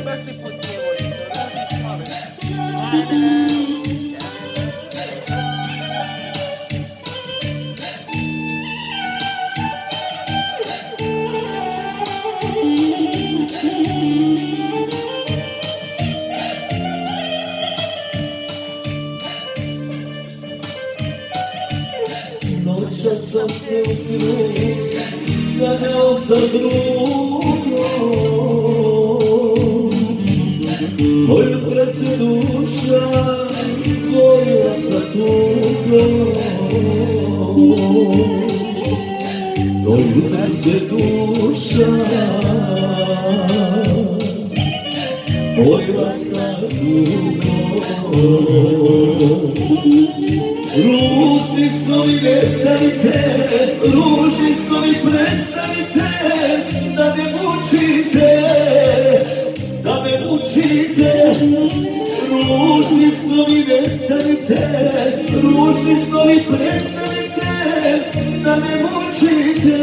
besni put djevojče, radi pamet. Noćas sam se u snu sanjao sa drugom, moju prese duša gorila sa tugom, moju prese duša gorila sa tugom. Ružni snovi nestanite, ružni snovi prestanite, da me mučite, da me mučite. Ružni snovi nestanite, ružni snovi prestanite, da me mučite.